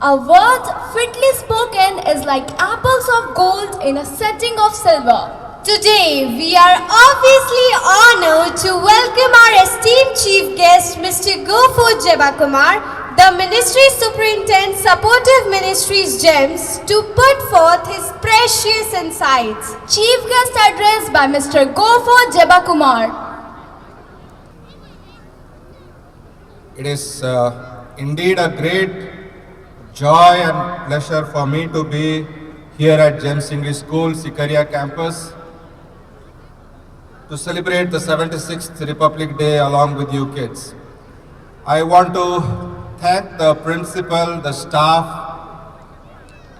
A word fitly spoken is like apples of gold in a setting of silver. Today, we are obviously honored to welcome our esteemed chief guest, Mr. Goforth Jebakumar, the Ministry Superintendent, Supportive Ministries GEMS, to put forth his precious insights. Chief guest address by Mr. Goforth Jebakumar. It is indeed a great joy and pleasure for me to be here at GEMS English School, Sikaria campus, to celebrate the 76th Republic Day along with you kids. I want to thank the principal, the staff,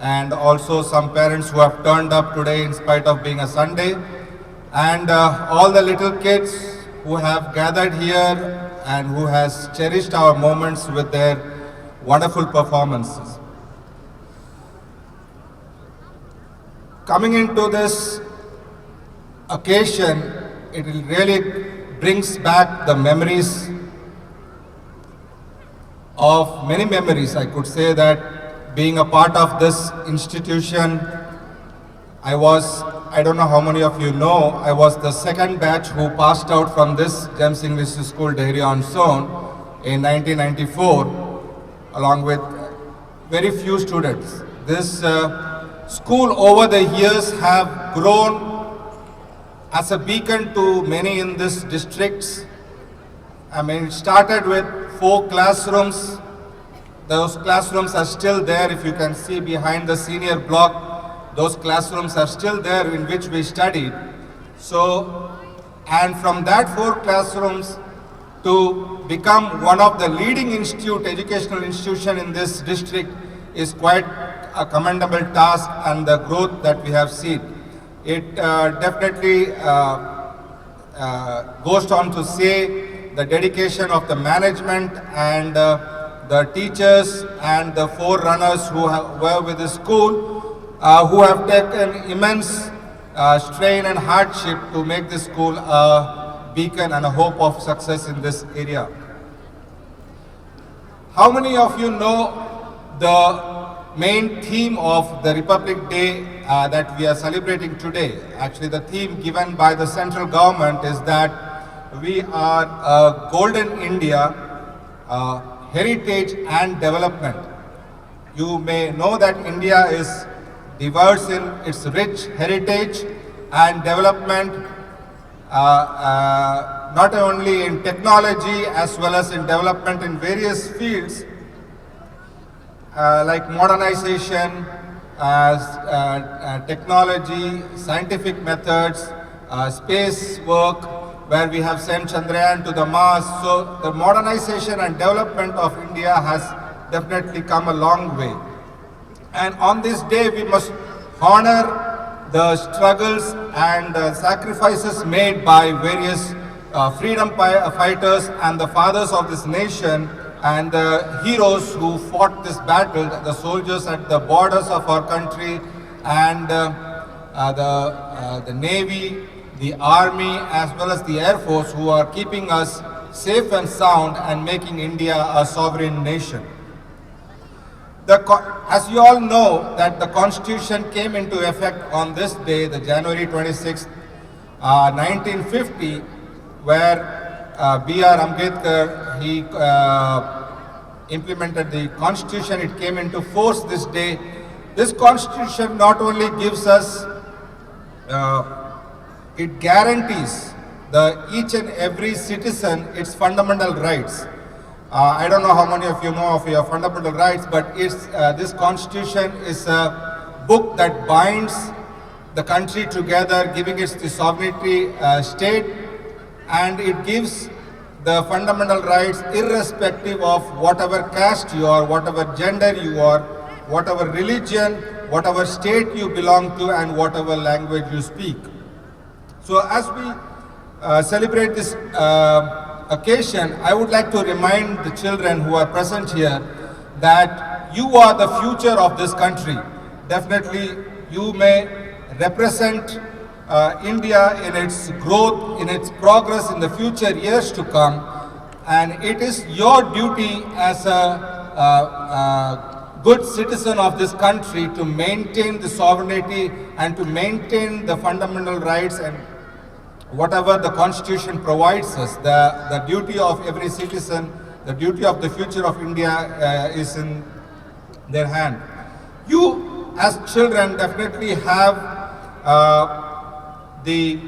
and also some parents who have turned up today in spite of being a Sunday, and all the little kids who have gathered here and who has cherished our moments with their wonderful performances. Coming into this occasion, it really brings back the memories of many memories. I could say that being a part of this institution, I don't know how many of you know, I was the second batch who passed out from this GEMS English School, Dehri-on-sone in 1994, along with very few students. This school over the years have grown as a beacon to many in this districts. I mean, it started with 4 classrooms. Those classrooms are still there. If you can see behind the senior block, those classrooms are still there in which we studied. So, and from that 4 classrooms to become one of the leading educational institution in this district is quite a commendable task, and the growth that we have seen. It definitely goes on to say the dedication of the management and the teachers and the forerunners who were with the school, who have taken immense strain and hardship to make this school a beacon and a hope of success in this area. How many of you know the main theme of the Republic Day that we are celebrating today? Actually, the theme given by the central government is that we are a golden India, heritage and development. You may know that India is diverse in its rich heritage and development, not only in technology as well as in development in various fields, like modernization, technology, scientific methods, space work, where we have sent Chandrayaan to the Mars. So the modernization and development of India has definitely come a long way. And on this day, we must honor the struggles and sacrifices made by various freedom fighters and the fathers of this nation, and the heroes who fought this battle, the soldiers at the borders of our country, and the Navy, the Army, as well as the Air Force, who are keeping us safe and sound and making India a sovereign nation. As you all know, that the Constitution came into effect on this day, the January 26th, 1950, where B.R. Ambedkar, he implemented the Constitution. It came into force this day. This Constitution not only gives us, it guarantees each and every citizen its fundamental rights. I don't know how many of you know of your fundamental rights, but this Constitution is a book that binds the country together, giving it the sovereignty state, and it gives the fundamental rights irrespective of whatever caste you are, whatever gender you are, whatever religion, whatever state you belong to, and whatever language you speak. So as we celebrate this occasion, I would like to remind the children who are present here that you are the future of this country. Definitely you may represent India in its growth, in its progress in the future years to come, and it is your duty as a good citizen of this country to maintain the sovereignty and to maintain the fundamental rights and whatever the Constitution provides us, the duty of every citizen, the duty of the future of India is in their hand. You as children definitely have the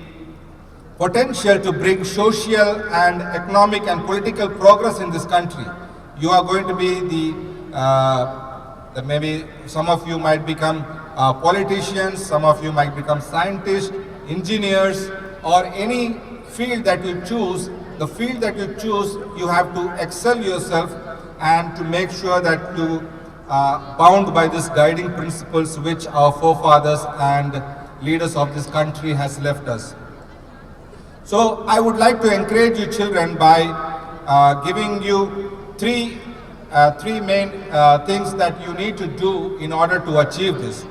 potential to bring social and economic and political progress in this country. You are going to be maybe some of you might become politicians, some of you might become scientists, engineers, or any field that you choose. The field that you choose, you have to excel yourself and to make sure that you are bound by these guiding principles which our forefathers and leaders of this country has left us. So I would like to encourage you children by giving you three main things that you need to do in order to achieve this.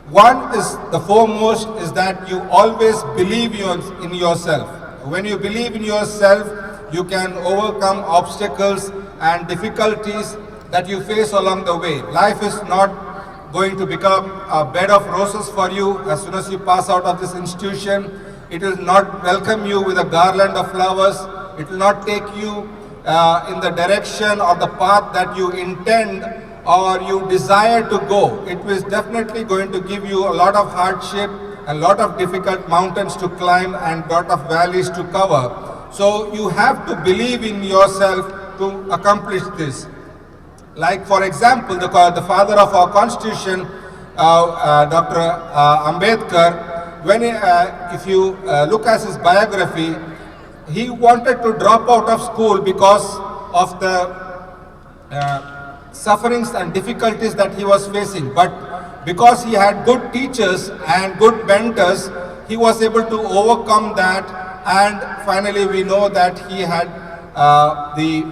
One is, the foremost is that you always believe in yourself. When you believe in yourself, you can overcome obstacles and difficulties that you face along the way. Life is not going to become a bed of roses for you as soon as you pass out of this institution. It will not welcome you with a garland of flowers. It will not take you in the direction or the path that you intend or you desire to go. It is definitely going to give you a lot of hardship, a lot of difficult mountains to climb and lot of valleys to cover. So you have to believe in yourself to accomplish this. Like for example, the father of our constitution, Dr. Ambedkar, when if you look at his biography, he wanted to drop out of school because of the sufferings and difficulties that he was facing. But because he had good teachers and good mentors, he was able to overcome that, and finally we know that he had the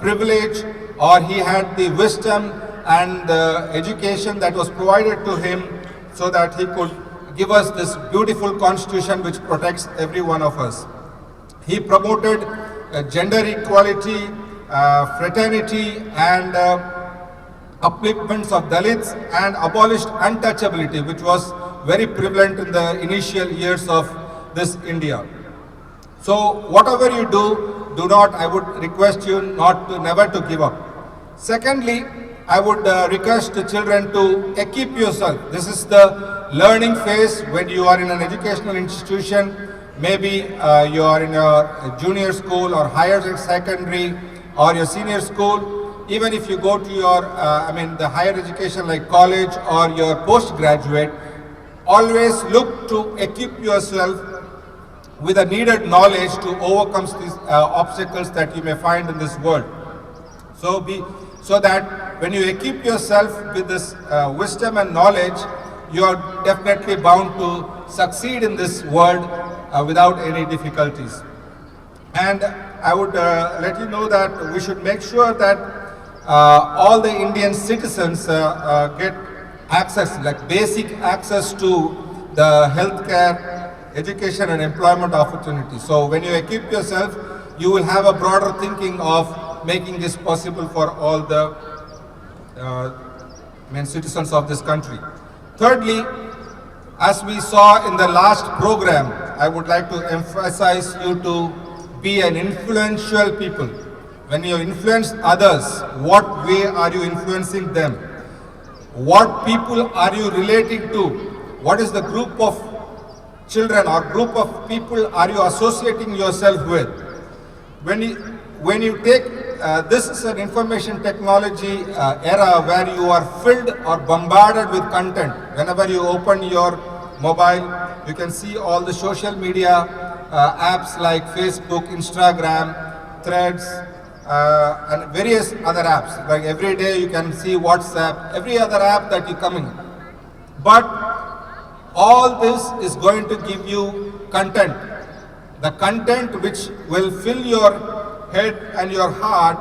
privilege, or he had the wisdom and the education that was provided to him so that he could give us this beautiful constitution which protects every one of us. He promoted gender equality, fraternity and upliftments of Dalits, and abolished untouchability, which was very prevalent in the initial years of this India. So whatever you do, I would request you never to give up. Secondly, I would request the children to equip yourself. This is the learning phase when you are in an educational institution. Maybe you are in a junior school or higher secondary or your senior school. Even if you go to your, the higher education like college or your postgraduate, always look to equip yourself with the needed knowledge to overcome these obstacles that you may find in this world. So that when you equip yourself with this wisdom and knowledge, you are definitely bound to succeed in this world without any difficulties. And I would let you know that we should make sure that all the Indian citizens get access, like basic access to the healthcare, education and employment opportunities. So when you equip yourself, you will have a broader thinking of making this possible for all the citizens of this country. Thirdly, as we saw in the last program, I would like to emphasize you to be an influential people. When you influence others, what way are you influencing them? What people are you relating to? What is the group of children or group of people are you associating yourself with? When you take, this is an information technology era where you are filled or bombarded with content. Whenever you open your mobile, you can see all the social media apps like Facebook, Instagram, Threads, and various other apps. Like every day you can see WhatsApp, every other app that you come in. But all this is going to give you content. The content which will fill your head and your heart,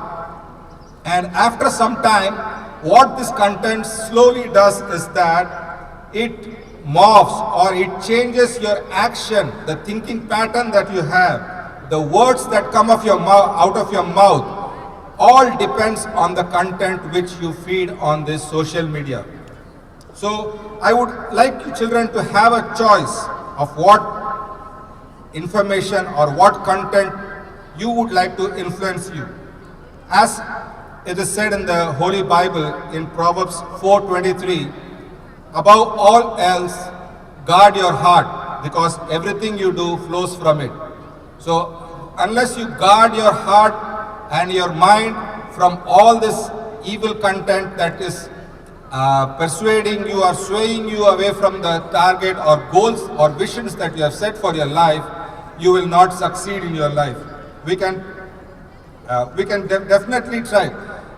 and after some time, what this content slowly does is that it morphs or it changes your action, the thinking pattern that you have, the words that come out of your mouth. all depends on the content which you feed on this social media. So I would like you children to have a choice of what information or what content you would like to influence you. As it is said in the Holy Bible in Proverbs 4:23, above all else, guard your heart, because everything you do flows from it. So unless you guard your heart and your mind from all this evil content that is persuading you or swaying you away from the target or goals or visions that you have set for your life, you will not succeed in your life. We can definitely try.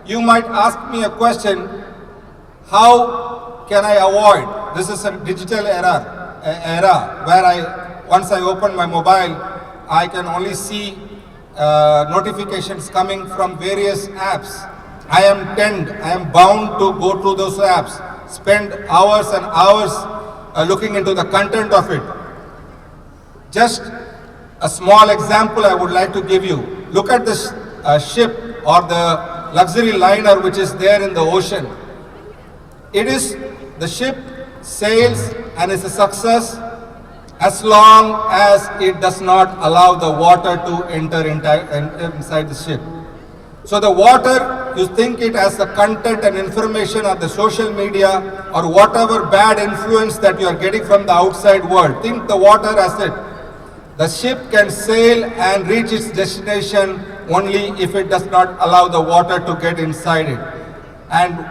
You might ask me a question, how can I avoid? This is a digital era where once I open my mobile, I can only see notifications coming from various apps. I am bound to go through those apps, spend hours and hours looking into the content of it. Just a small example I would like to give you. Look at this ship or the luxury liner which is there in the ocean. The ship sails and is a success as long as it does not allow the water to enter inside the ship. So the water, you think it as the content and information of the social media or whatever bad influence that you are getting from the outside world. Think the water as it. The ship can sail and reach its destination only if it does not allow the water to get inside it. And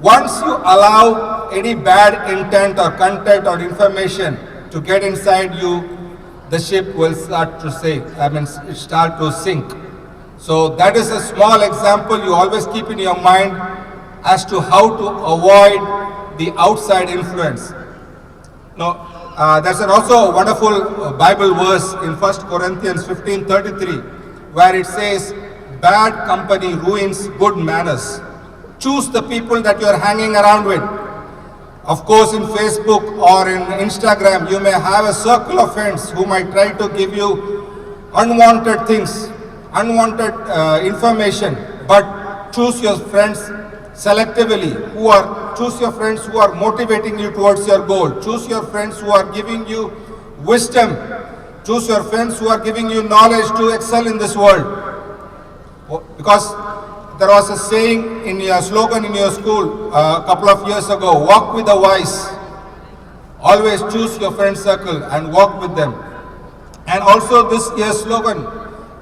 once you allow any bad intent or content or information to get inside you, the ship will start to sink. So that is a small example you always keep in your mind as to how to avoid the outside influence. Now, there's also a wonderful Bible verse in 1 Corinthians 15:33 where it says, bad company ruins good manners. Choose the people that you are hanging around with. Of course, in Facebook or in Instagram, you may have a circle of friends who might try to give you unwanted things, unwanted information, but choose your friends selectively. Choose your friends who are motivating you towards your goal. Choose your friends who are giving you wisdom. Choose your friends who are giving you knowledge to excel in this world. Because there was a saying in your slogan in your school a couple of years ago, walk with the wise. Always choose your friend circle and walk with them. And also this year's slogan,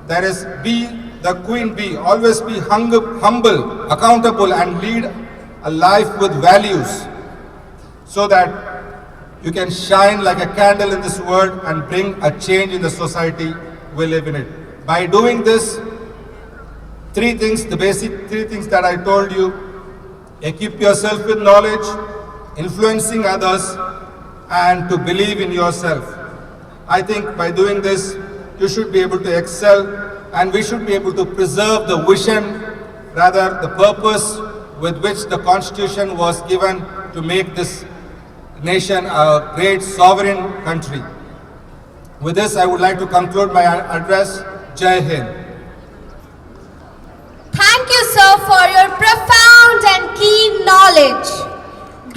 there is be the queen bee. Always be humble, accountable, and lead a life with values so that you can shine like a candle in this world and bring a change in the society we live in it. By doing this, the basic three things that I told you: equip yourself with knowledge, influencing others, and to believe in yourself. I think by doing this, you should be able to excel, and we should be able to preserve the vision, rather the purpose with which the Constitution was given to make this nation a great sovereign country. With this, I would like to conclude my address. Jai Hind. Thank you, sir, for your profound and keen knowledge.